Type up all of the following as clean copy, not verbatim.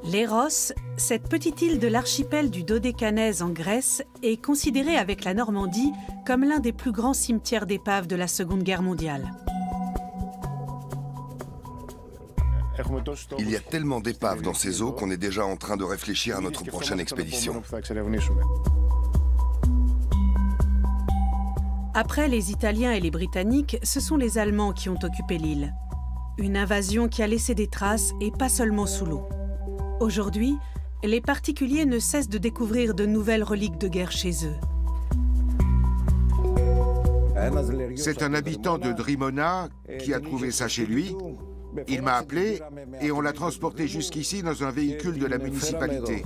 Léros, cette petite île de l'archipel du Dodécanèse en Grèce, est considérée avec la Normandie comme l'un des plus grands cimetières d'épaves de la Seconde Guerre mondiale. Il y a tellement d'épaves dans ces eaux qu'on est déjà en train de réfléchir à notre prochaine expédition. Après les Italiens et les Britanniques, ce sont les Allemands qui ont occupé l'île. Une invasion qui a laissé des traces et pas seulement sous l'eau. Aujourd'hui, les particuliers ne cessent de découvrir de nouvelles reliques de guerre chez eux. C'est un habitant de Drimona qui a trouvé ça chez lui. Il m'a appelé et on l'a transporté jusqu'ici dans un véhicule de la municipalité.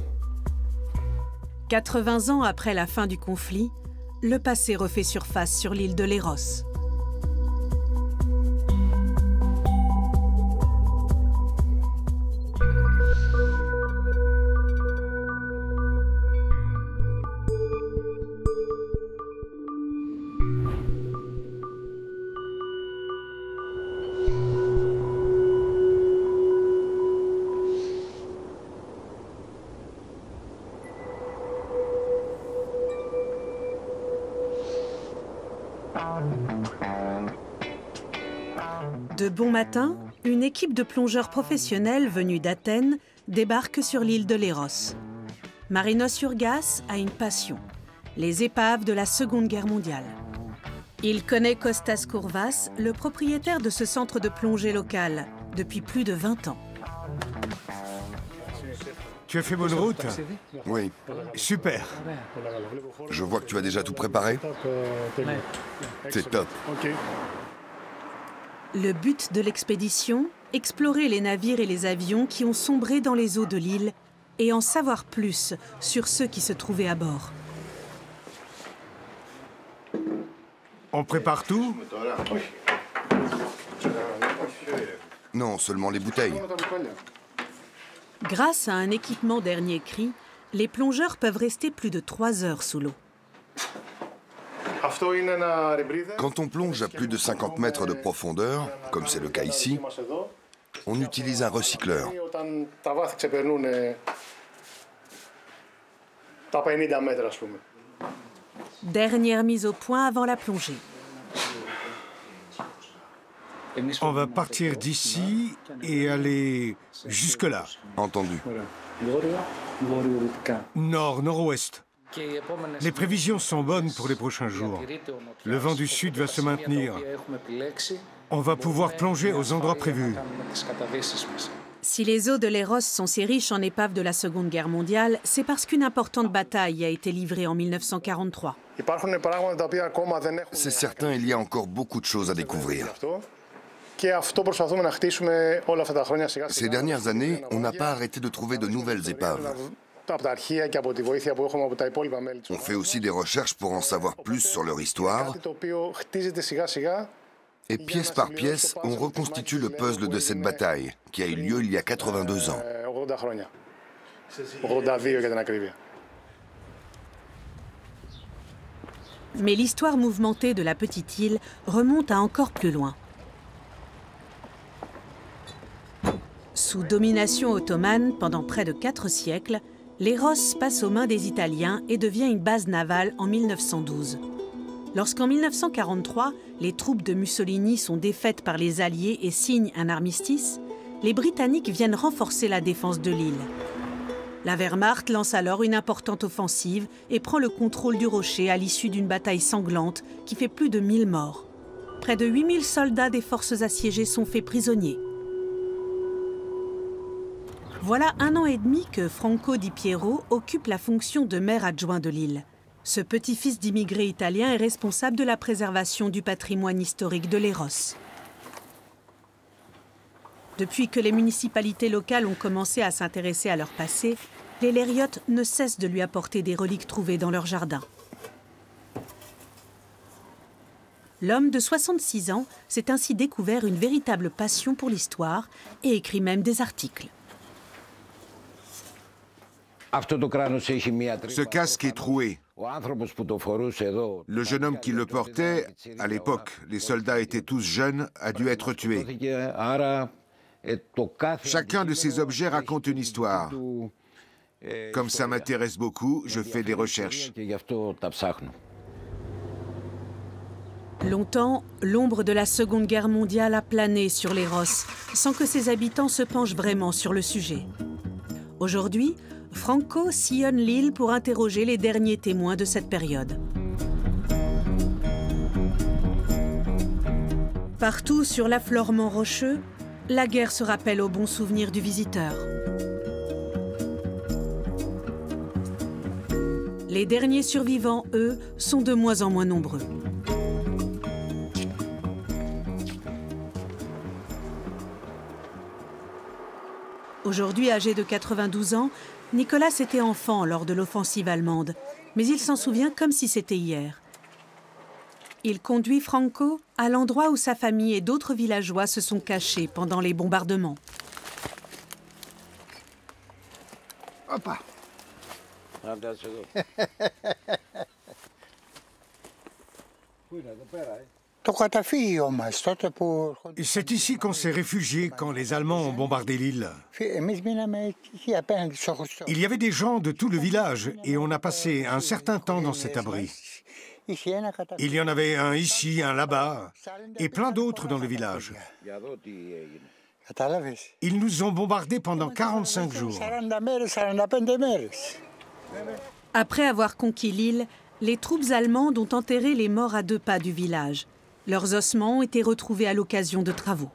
80 ans après la fin du conflit, le passé refait surface sur l'île de Léros. De bon matin, une équipe de plongeurs professionnels venus d'Athènes débarque sur l'île de Léros. Marinos Urgas a une passion, les épaves de la Seconde Guerre mondiale. Il connaît Kostas Kourvas, le propriétaire de ce centre de plongée local, depuis plus de 20 ans. Tu as fait bonne route? Oui. Super. Je vois que tu as déjà tout préparé. C'est top. Le but de l'expédition, explorer les navires et les avions qui ont sombré dans les eaux de l'île et en savoir plus sur ceux qui se trouvaient à bord. On prépare tout? Non, seulement les bouteilles. Grâce à un équipement dernier cri, les plongeurs peuvent rester plus de 3 heures sous l'eau. Quand on plonge à plus de 50 mètres de profondeur, comme c'est le cas ici, on utilise un recycleur. Dernière mise au point avant la plongée. On va partir d'ici et aller jusque-là. Entendu. Nord-nord-ouest. Les prévisions sont bonnes pour les prochains jours. Le vent du sud va se maintenir. On va pouvoir plonger aux endroits prévus. Si les eaux de Léros sont si riches en épaves de la Seconde Guerre mondiale, c'est parce qu'une importante bataille a été livrée en 1943. C'est certain, il y a encore beaucoup de choses à découvrir. Ces dernières années, on n'a pas arrêté de trouver de nouvelles épaves. On fait aussi des recherches pour en savoir plus sur leur histoire. Et pièce par pièce, on reconstitue le puzzle de cette bataille, qui a eu lieu il y a 82 ans. Mais l'histoire mouvementée de la petite île remonte à encore plus loin. Sous domination ottomane pendant près de 4 siècles, Léros passe aux mains des Italiens et devient une base navale en 1912. Lorsqu'en 1943, les troupes de Mussolini sont défaites par les Alliés et signent un armistice, les Britanniques viennent renforcer la défense de l'île. La Wehrmacht lance alors une importante offensive et prend le contrôle du rocher à l'issue d'une bataille sanglante qui fait plus de 1000 morts. Près de 8000 soldats des forces assiégées sont faits prisonniers. Voilà 1 an et demi que Franco Di Piero occupe la fonction de maire adjoint de l'île. Ce petit-fils d'immigrés italiens est responsable de la préservation du patrimoine historique de Léros. Depuis que les municipalités locales ont commencé à s'intéresser à leur passé, les lériotes ne cessent de lui apporter des reliques trouvées dans leur jardin. L'homme de 66 ans s'est ainsi découvert une véritable passion pour l'histoire et écrit même des articles. Ce casque est troué. Le jeune homme qui le portait, à l'époque, les soldats étaient tous jeunes, a dû être tué. Chacun de ces objets raconte une histoire. Comme ça m'intéresse beaucoup, je fais des recherches. Longtemps, l'ombre de la Seconde Guerre mondiale a plané sur les Rosses, sans que ses habitants se penchent vraiment sur le sujet. Aujourd'hui, Franco sillonne l'île pour interroger les derniers témoins de cette période. Partout sur l'affleurement rocheux, la guerre se rappelle au bon souvenir du visiteur. Les derniers survivants, eux, sont de moins en moins nombreux. Aujourd'hui âgé de 92 ans, Nicolas était enfant lors de l'offensive allemande, mais il s'en souvient comme si c'était hier. Il conduit Franco à l'endroit où sa famille et d'autres villageois se sont cachés pendant les bombardements. Opa. C'est ici qu'on s'est réfugiés quand les Allemands ont bombardé l'île. Il y avait des gens de tout le village et on a passé un certain temps dans cet abri. Il y en avait un ici, un là-bas, et plein d'autres dans le village. Ils nous ont bombardés pendant 45 jours. Après avoir conquis l'île, les troupes allemandes ont enterré les morts à 2 pas du village. Leurs ossements ont été retrouvés à l'occasion de travaux.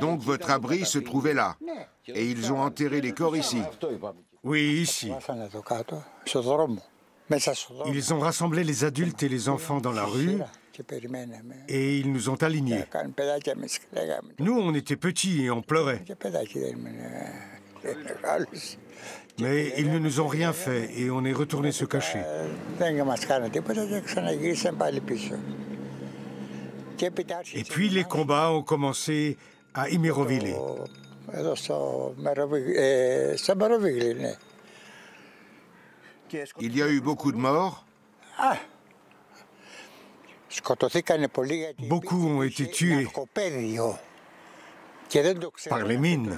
Donc votre abri se trouvait là. Et ils ont enterré les corps ici. Oui, ici. Ils ont rassemblé les adultes et les enfants dans la rue et ils nous ont alignés. Nous, on était petits et on pleurait. Mais ils ne nous ont rien fait et on est retourné se cacher. Et puis les combats ont commencé à Imirovili. Il y a eu beaucoup de morts. Beaucoup ont été tués par les mines.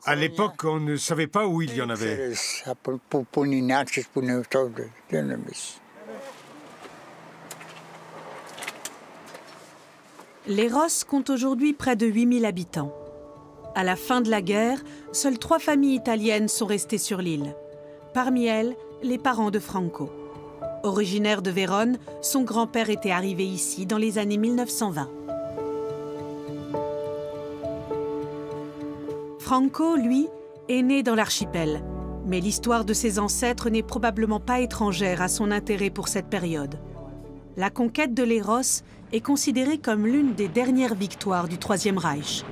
À l'époque, on ne savait pas où il y en avait. Les Rosses comptent aujourd'hui près de 8000 habitants. À la fin de la guerre, seules 3 familles italiennes sont restées sur l'île. Parmi elles, les parents de Franco. Originaire de Vérone, son grand-père était arrivé ici dans les années 1920. Franco, lui, est né dans l'archipel, mais l'histoire de ses ancêtres n'est probablement pas étrangère à son intérêt pour cette période. La conquête de Léros est considérée comme l'une des dernières victoires du Troisième Reich.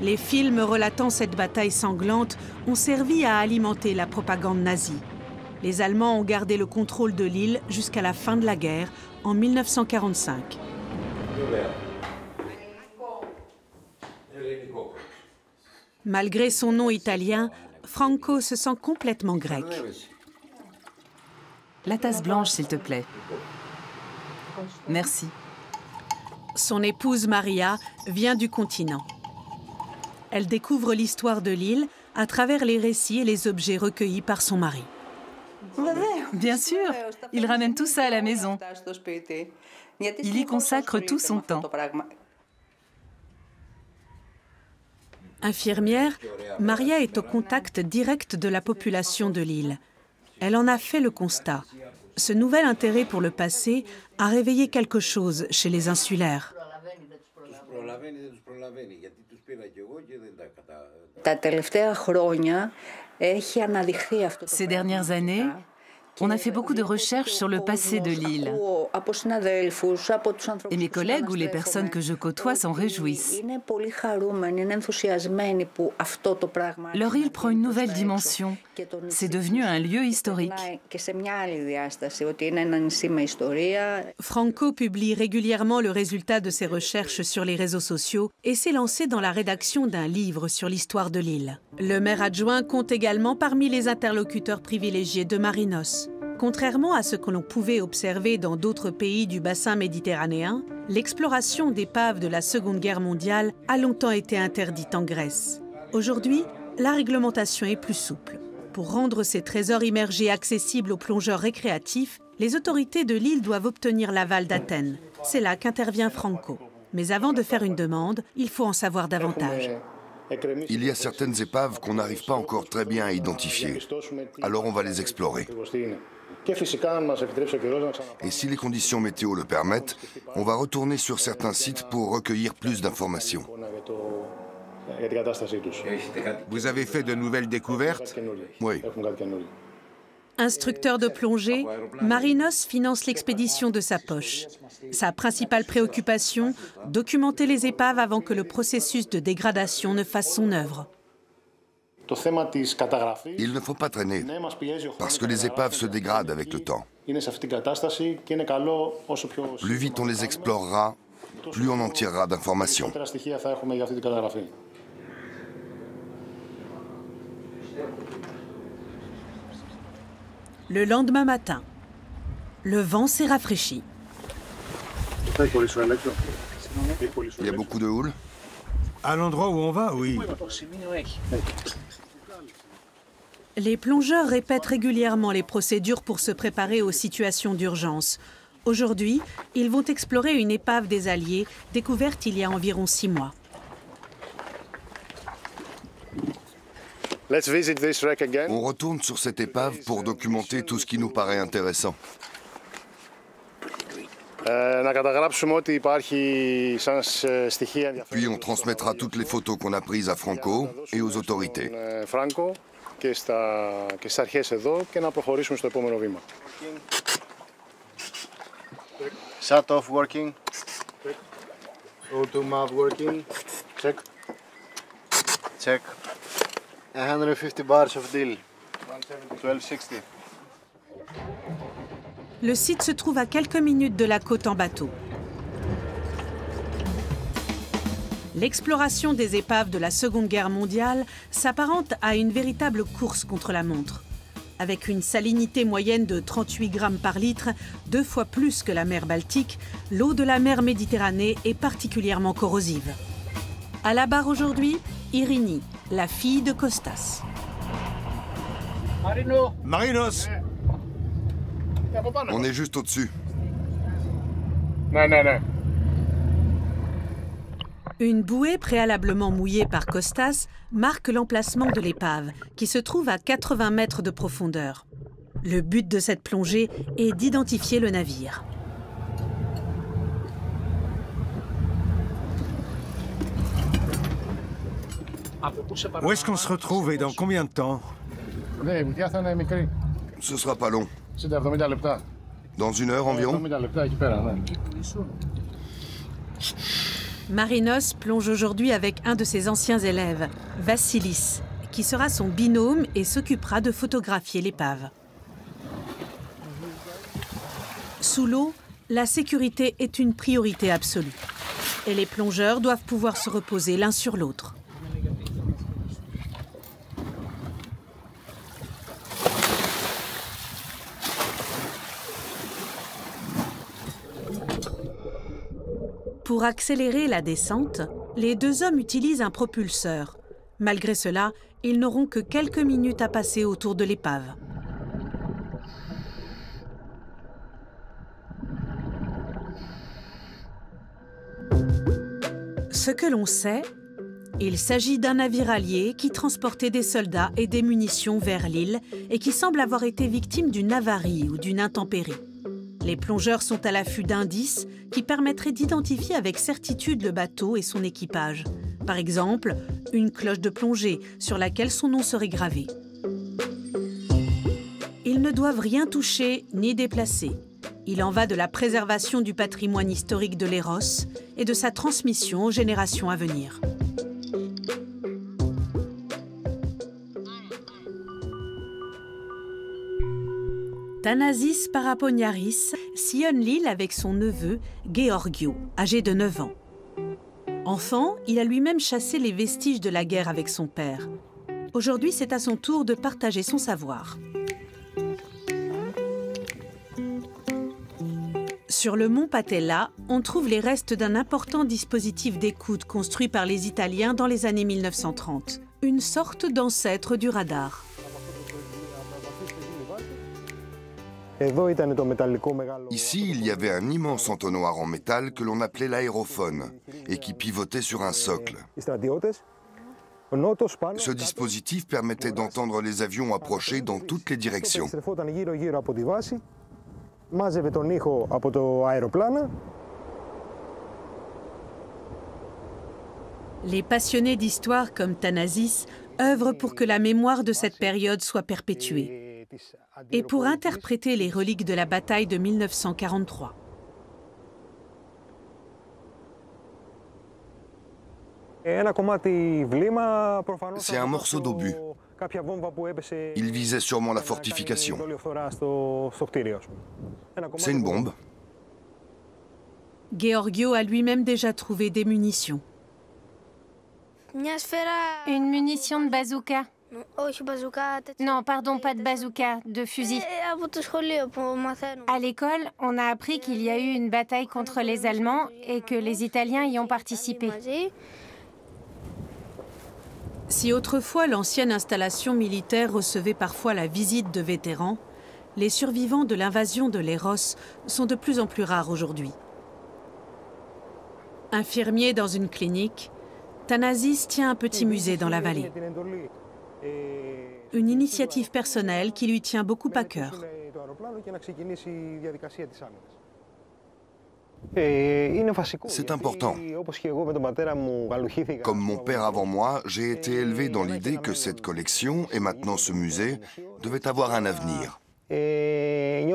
Les films relatant cette bataille sanglante ont servi à alimenter la propagande nazie. Les Allemands ont gardé le contrôle de l'île jusqu'à la fin de la guerre, en 1945. Malgré son nom italien, Franco se sent complètement grec. La tasse blanche, s'il te plaît. Merci. Son épouse Maria vient du continent. Elle découvre l'histoire de l'île à travers les récits et les objets recueillis par son mari. Bien sûr, il ramène tout ça à la maison. Il y consacre tout son temps. Infirmière, Maria est au contact direct de la population de l'île. Elle en a fait le constat. Ce nouvel intérêt pour le passé a réveillé quelque chose chez les insulaires. Ces dernières années, On a fait beaucoup de recherches sur le passé de l'île. Et mes collègues ou les personnes que je côtoie s'en réjouissent. Leur île prend une nouvelle dimension. C'est devenu un lieu historique. Franco publie régulièrement le résultat de ses recherches sur les réseaux sociaux et s'est lancé dans la rédaction d'un livre sur l'histoire de l'île. Le maire adjoint compte également parmi les interlocuteurs privilégiés de Marinos. Contrairement à ce que l'on pouvait observer dans d'autres pays du bassin méditerranéen, l'exploration d'épaves de la Seconde Guerre mondiale a longtemps été interdite en Grèce. Aujourd'hui, la réglementation est plus souple. Pour rendre ces trésors immergés accessibles aux plongeurs récréatifs, les autorités de l'île doivent obtenir l'aval d'Athènes. C'est là qu'intervient Franco. Mais avant de faire une demande, il faut en savoir davantage. Il y a certaines épaves qu'on n'arrive pas encore très bien à identifier. Alors on va les explorer. Et si les conditions météo le permettent, on va retourner sur certains sites pour recueillir plus d'informations. Vous avez fait de nouvelles découvertes? Oui. Instructeur de plongée, Marinos finance l'expédition de sa poche. Sa principale préoccupation, documenter les épaves avant que le processus de dégradation ne fasse son œuvre. Il ne faut pas traîner, parce que les épaves se dégradent avec le temps. Plus vite on les explorera, plus on en tirera d'informations. Le lendemain matin, le vent s'est rafraîchi. Il y a beaucoup de houle? À l'endroit où on va, oui. Les plongeurs répètent régulièrement les procédures pour se préparer aux situations d'urgence. Aujourd'hui, ils vont explorer une épave des Alliés, découverte il y a environ 6 mois. On retourne sur cette épave pour documenter tout ce qui nous paraît intéressant. Puis on transmettra toutes les photos qu'on a prises à Franco et aux autorités. Shut off working. O2 map working. Check. Check. 150 bars of deal. 1260. Le site se trouve à quelques minutes de la côte en bateau. L'exploration des épaves de la Seconde Guerre mondiale s'apparente à une véritable course contre la montre. Avec une salinité moyenne de 38 grammes par litre, 2 fois plus que la mer Baltique, l'eau de la mer Méditerranée est particulièrement corrosive. À la barre aujourd'hui, Irini, la fille de Kostas. Marinos! On est juste au-dessus. Une bouée préalablement mouillée par Kostas marque l'emplacement de l'épave, qui se trouve à 80 mètres de profondeur. Le but de cette plongée est d'identifier le navire. Où est-ce qu'on se retrouve et dans combien de temps? Ce sera pas long. Dans 1 heure environ. Marinos plonge aujourd'hui avec un de ses anciens élèves, Vassilis, qui sera son binôme et s'occupera de photographier l'épave. Sous l'eau, la sécurité est une priorité absolue. Et les plongeurs doivent pouvoir se reposer l'un sur l'autre. Pour accélérer la descente, les 2 hommes utilisent un propulseur. Malgré cela, ils n'auront que quelques minutes à passer autour de l'épave. Ce que l'on sait, il s'agit d'un navire allié qui transportait des soldats et des munitions vers l'île et qui semble avoir été victime d'une avarie ou d'une intempérie. Les plongeurs sont à l'affût d'indices qui permettraient d'identifier avec certitude le bateau et son équipage. Par exemple, une cloche de plongée sur laquelle son nom serait gravé. Ils ils ne doivent rien toucher ni déplacer. Il en va de la préservation du patrimoine historique de Léros et de sa transmission aux générations à venir. Thanasis Paraponiaris sillonne l'île avec son neveu Georgio, âgé de 9 ans. Enfant, il a lui-même chassé les vestiges de la guerre avec son père. Aujourd'hui, c'est à son tour de partager son savoir. Sur le mont Patella, on trouve les restes d'un important dispositif d'écoute construit par les Italiens dans les années 1930. Une sorte d'ancêtre du radar. Ici, il y avait un immense entonnoir en métal que l'on appelait l'aérophone et qui pivotait sur un socle. Ce dispositif permettait d'entendre les avions approcher dans toutes les directions. Les passionnés d'histoire comme Thanasis œuvrent pour que la mémoire de cette période soit perpétuée et pour interpréter les reliques de la bataille de 1943. C'est un morceau d'obus. Il visait sûrement la fortification. C'est une bombe. Georgio a lui-même déjà trouvé des munitions. Une munition de bazooka. Non, pardon, pas de bazooka, de fusil. À l'école, on a appris qu'il y a eu une bataille contre les Allemands et que les Italiens y ont participé. Si autrefois l'ancienne installation militaire recevait parfois la visite de vétérans, les survivants de l'invasion de Léros sont de plus en plus rares aujourd'hui. Infirmier dans une clinique, Thanasis tient un petit musée dans la vallée. Une initiative personnelle qui lui tient beaucoup à cœur. C'est important. Comme mon père avant moi, j'ai été élevé dans l'idée que cette collection, et maintenant ce musée, devait avoir un avenir. Il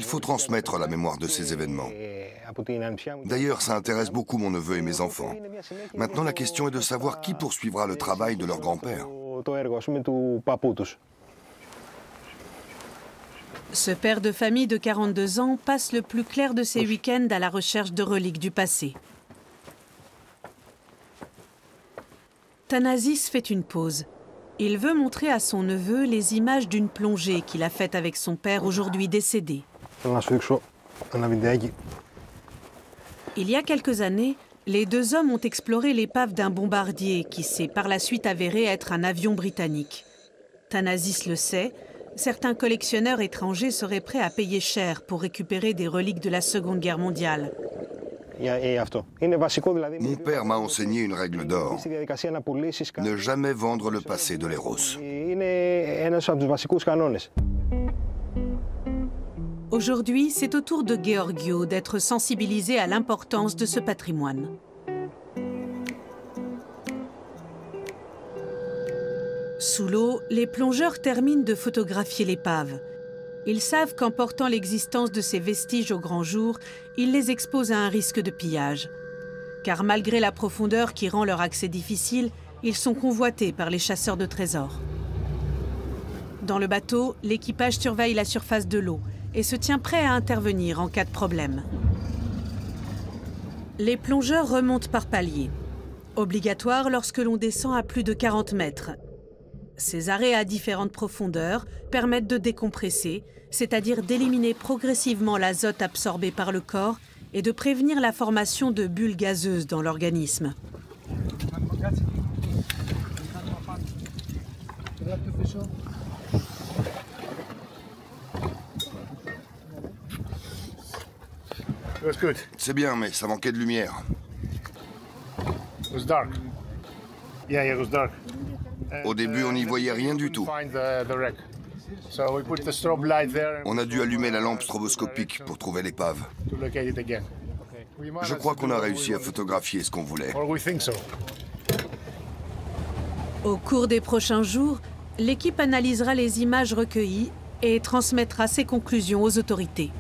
faut transmettre la mémoire de ces événements. D'ailleurs, ça intéresse beaucoup mon neveu et mes enfants. Maintenant, la question est de savoir qui poursuivra le travail de leur grand-père. Ce père de famille de 42 ans passe le plus clair de ses week-ends à la recherche de reliques du passé. Thanasis fait une pause. Il veut montrer à son neveu les images d'une plongée qu'il a faite avec son père aujourd'hui décédé. Il y a quelques années, les deux hommes ont exploré l'épave d'un bombardier qui s'est par la suite avéré être un avion britannique. Thanasis le sait, certains collectionneurs étrangers seraient prêts à payer cher pour récupérer des reliques de la Seconde Guerre mondiale. Mon père m'a enseigné une règle d'or. Ne jamais vendre le passé de Léros. Aujourd'hui, c'est au tour de Georgio d'être sensibilisé à l'importance de ce patrimoine. Sous l'eau, les plongeurs terminent de photographier l'épave. Ils savent qu'en portant l'existence de ces vestiges au grand jour, ils les exposent à un risque de pillage. Car malgré la profondeur qui rend leur accès difficile, ils sont convoités par les chasseurs de trésors. Dans le bateau, l'équipage surveille la surface de l'eau et se tient prêt à intervenir en cas de problème. Les plongeurs remontent par paliers. Obligatoire lorsque l'on descend à plus de 40 mètres. Ces arrêts à différentes profondeurs permettent de décompresser, c'est-à-dire d'éliminer progressivement l'azote absorbé par le corps et de prévenir la formation de bulles gazeuses dans l'organisme. C'est bien, mais ça manquait de lumière. Au début, on n'y voyait rien du tout. On a dû allumer la lampe stroboscopique pour trouver l'épave. Je crois qu'on a réussi à photographier ce qu'on voulait. Au cours des prochains jours, l'équipe analysera les images recueillies et transmettra ses conclusions aux autorités.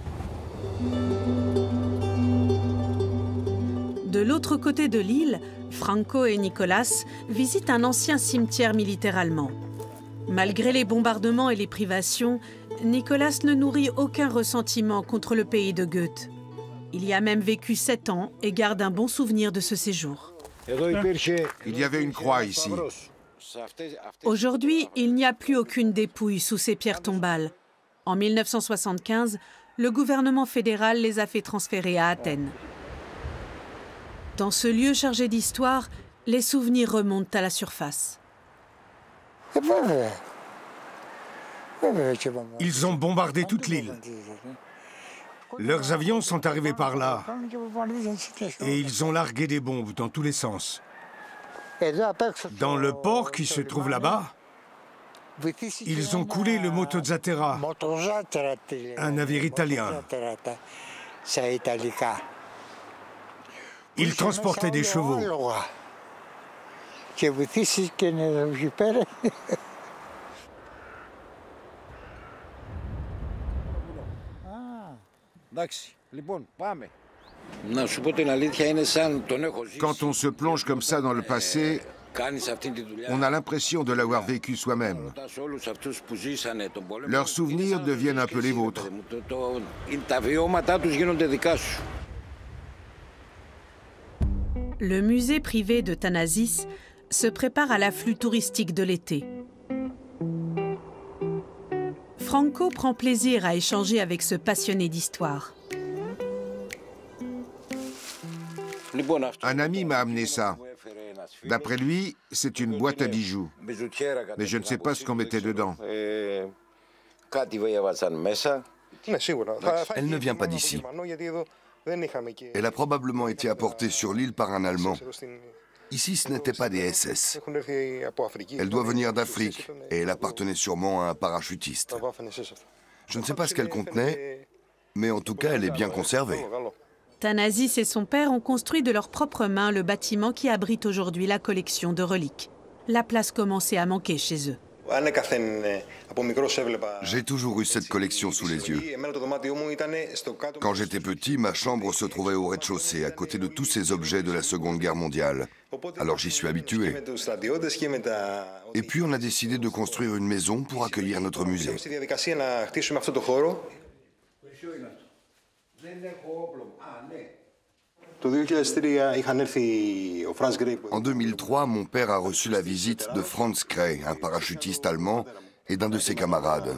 De l'autre côté de l'île, Franco et Nicolas visitent un ancien cimetière militaire allemand. Malgré les bombardements et les privations, Nicolas ne nourrit aucun ressentiment contre le pays de Goethe. Il y a même vécu 7 ans et garde un bon souvenir de ce séjour. Il y avait une croix ici. Aujourd'hui, il n'y a plus aucune dépouille sous ces pierres tombales. En 1975, le gouvernement fédéral les a fait transférer à Athènes. Dans ce lieu chargé d'histoire, les souvenirs remontent à la surface. Ils ont bombardé toute l'île. Leurs avions sont arrivés par là. Et ils ont largué des bombes dans tous les sens. Dans le port qui se trouve là-bas, ils ont coulé le Motozatera, un navire italien. Ils transportaient des chevaux. Quand on se plonge comme ça dans le passé, on a l'impression de l'avoir vécu soi-même. Leurs souvenirs deviennent un peu les vôtres. Le musée privé de Thanasis se prépare à l'afflux touristique de l'été. Franco prend plaisir à échanger avec ce passionné d'histoire. Un ami m'a amené ça. D'après lui, c'est une boîte à bijoux. Mais je ne sais pas ce qu'on mettait dedans. Elle ne vient pas d'ici. Elle a probablement été apportée sur l'île par un Allemand. Ici, ce n'était pas des SS. Elle doit venir d'Afrique et elle appartenait sûrement à un parachutiste. Je ne sais pas ce qu'elle contenait, mais en tout cas, elle est bien conservée. Thanasis et son père ont construit de leurs propres mains le bâtiment qui abrite aujourd'hui la collection de reliques. La place commençait à manquer chez eux. J'ai toujours eu cette collection sous les yeux. Quand j'étais petit, ma chambre se trouvait au rez-de-chaussée, à côté de tous ces objets de la Seconde Guerre mondiale. Alors j'y suis habitué. Et puis on a décidé de construire une maison pour accueillir notre musée. En 2003, mon père a reçu la visite de Franz Kreh, un parachutiste allemand, et d'un de ses camarades.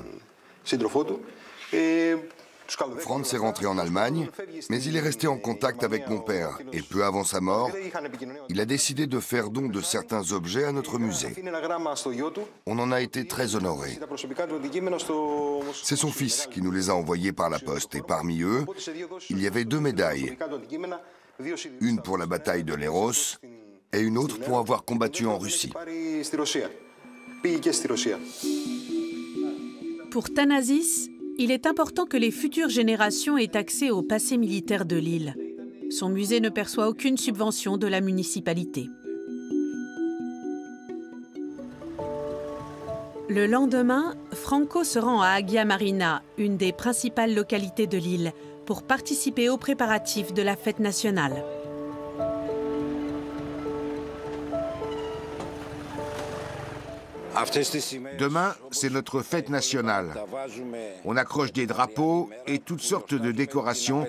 Franz est rentré en Allemagne, mais il est resté en contact avec mon père. Et peu avant sa mort, il a décidé de faire don de certains objets à notre musée. On en a été très honorés. C'est son fils qui nous les a envoyés par la poste. Et parmi eux, il y avait 2 médailles. Une pour la bataille de Léros et une autre pour avoir combattu en Russie. Pour Thanasis, il est important que les futures générations aient accès au passé militaire de l'île. Son musée ne perçoit aucune subvention de la municipalité. Le lendemain, Franco se rend à Agia Marina, une des principales localités de l'île, pour participer aux préparatifs de la fête nationale. Demain, c'est notre fête nationale. On accroche des drapeaux et toutes sortes de décorations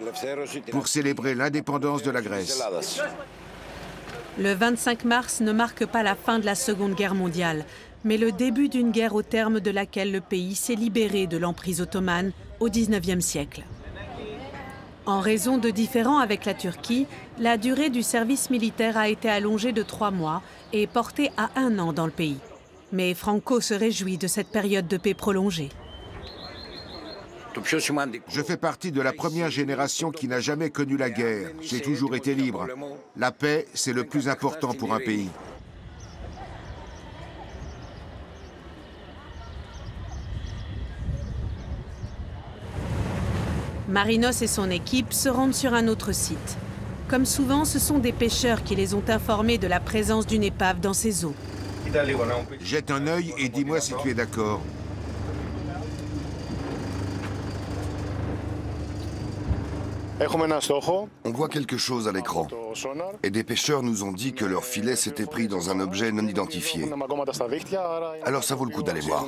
pour célébrer l'indépendance de la Grèce. Le 25 mars ne marque pas la fin de la Seconde Guerre mondiale, mais le début d'une guerre au terme de laquelle le pays s'est libéré de l'emprise ottomane au XIXe siècle. En raison de différends avec la Turquie, la durée du service militaire a été allongée de 3 mois et portée à 1 an dans le pays. Mais Franco se réjouit de cette période de paix prolongée. Je fais partie de la première génération qui n'a jamais connu la guerre. J'ai toujours été libre. La paix, c'est le plus important pour un pays. Marinos et son équipe se rendent sur un autre site. Comme souvent, ce sont des pêcheurs qui les ont informés de la présence d'une épave dans ces eaux. Jette un œil et dis-moi si tu es d'accord. On voit quelque chose à l'écran. Et des pêcheurs nous ont dit que leur filet s'était pris dans un objet non identifié. Alors ça vaut le coup d'aller voir.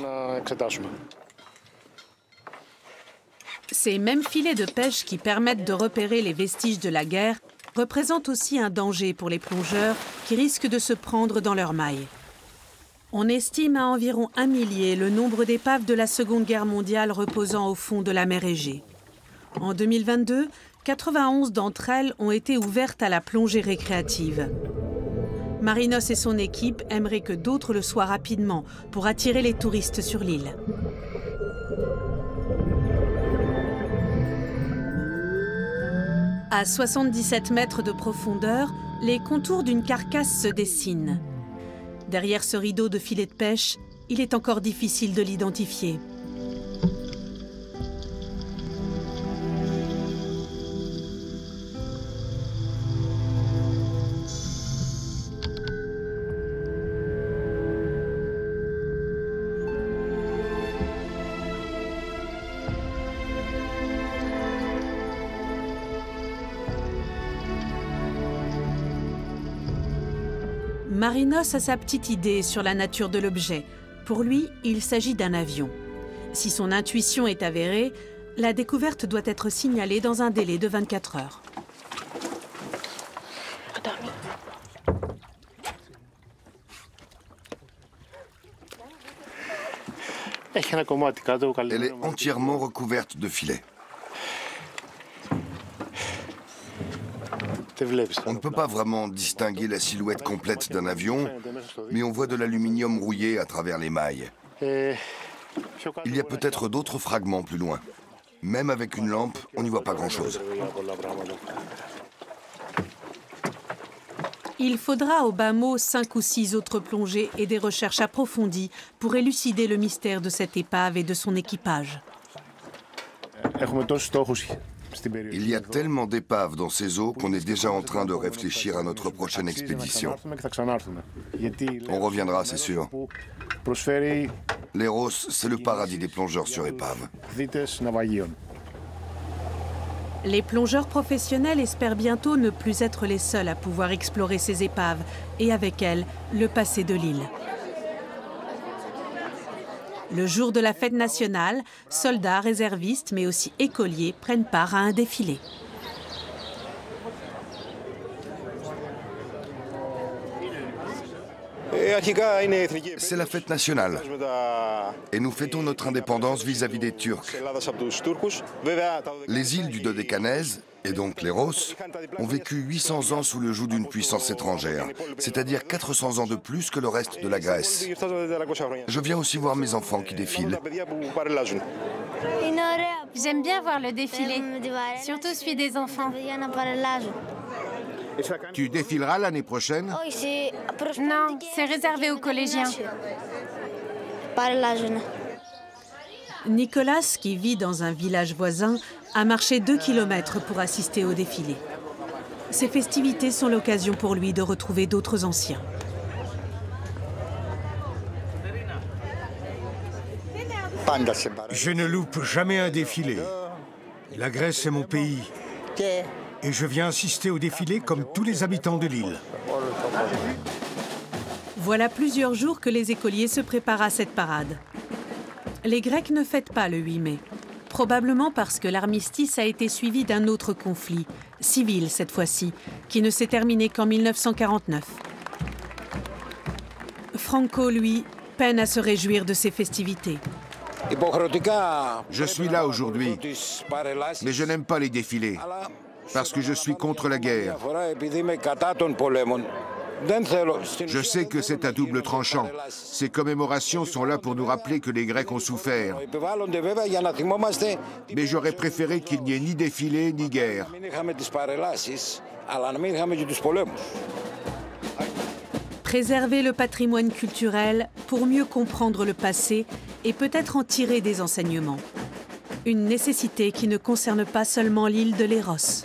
Ces mêmes filets de pêche qui permettent de repérer les vestiges de la guerre représentent aussi un danger pour les plongeurs qui risquent de se prendre dans leurs mailles. On estime à environ 1 millier le nombre d'épaves de la Seconde Guerre mondiale reposant au fond de la mer Égée. En 2022, 91 d'entre elles ont été ouvertes à la plongée récréative. Marinos et son équipe aimeraient que d'autres le soient rapidement pour attirer les touristes sur l'île. À 77 mètres de profondeur, les contours d'une carcasse se dessinent. Derrière ce rideau de filets de pêche, il est encore difficile de l'identifier. Marinos a sa petite idée sur la nature de l'objet. Pour lui, il s'agit d'un avion. Si son intuition est avérée, la découverte doit être signalée dans un délai de 24 heures. Elle est entièrement recouverte de filets. On ne peut pas vraiment distinguer la silhouette complète d'un avion, mais on voit de l'aluminium rouillé à travers les mailles. Il y a peut-être d'autres fragments plus loin. Même avec une lampe, on n'y voit pas grand-chose. Il faudra au bas mot 5 ou 6 autres plongées et des recherches approfondies pour élucider le mystère de cette épave et de son équipage. Il y a tellement d'épaves dans ces eaux qu'on est déjà en train de réfléchir à notre prochaine expédition. On reviendra, c'est sûr. Leros, c'est le paradis des plongeurs sur épave. Les plongeurs professionnels espèrent bientôt ne plus être les seuls à pouvoir explorer ces épaves et avec elles, le passé de l'île. Le jour de la fête nationale, soldats, réservistes, mais aussi écoliers prennent part à un défilé. C'est la fête nationale. Et nous fêtons notre indépendance vis-à-vis des Turcs. Les îles du Dodécanèse, et donc Leros, ont vécu 800 ans sous le joug d'une puissance étrangère, c'est-à-dire 400 ans de plus que le reste de la Grèce. Je viens aussi voir mes enfants qui défilent. J'aime bien voir le défilé, surtout celui des enfants. Tu défileras l'année prochaine? Non, c'est réservé aux collégiens. Nicolas, qui vit dans un village voisin, a marché 2 kilomètres pour assister au défilé. Ces festivités sont l'occasion pour lui de retrouver d'autres anciens. Je ne loupe jamais un défilé. La Grèce est mon pays. Et je viens assister au défilé comme tous les habitants de l'île. Voilà plusieurs jours que les écoliers se préparent à cette parade. Les Grecs ne fêtent pas le 8 mai, probablement parce que l'armistice a été suivi d'un autre conflit, civil cette fois-ci, qui ne s'est terminé qu'en 1949. Franco, lui, peine à se réjouir de ces festivités. Je suis là aujourd'hui, mais je n'aime pas les défilés, parce que je suis contre la guerre. Je sais que c'est à double tranchant. Ces commémorations sont là pour nous rappeler que les Grecs ont souffert. Mais j'aurais préféré qu'il n'y ait ni défilé ni guerre. Préserver le patrimoine culturel pour mieux comprendre le passé et peut-être en tirer des enseignements. Une nécessité qui ne concerne pas seulement l'île de Leros.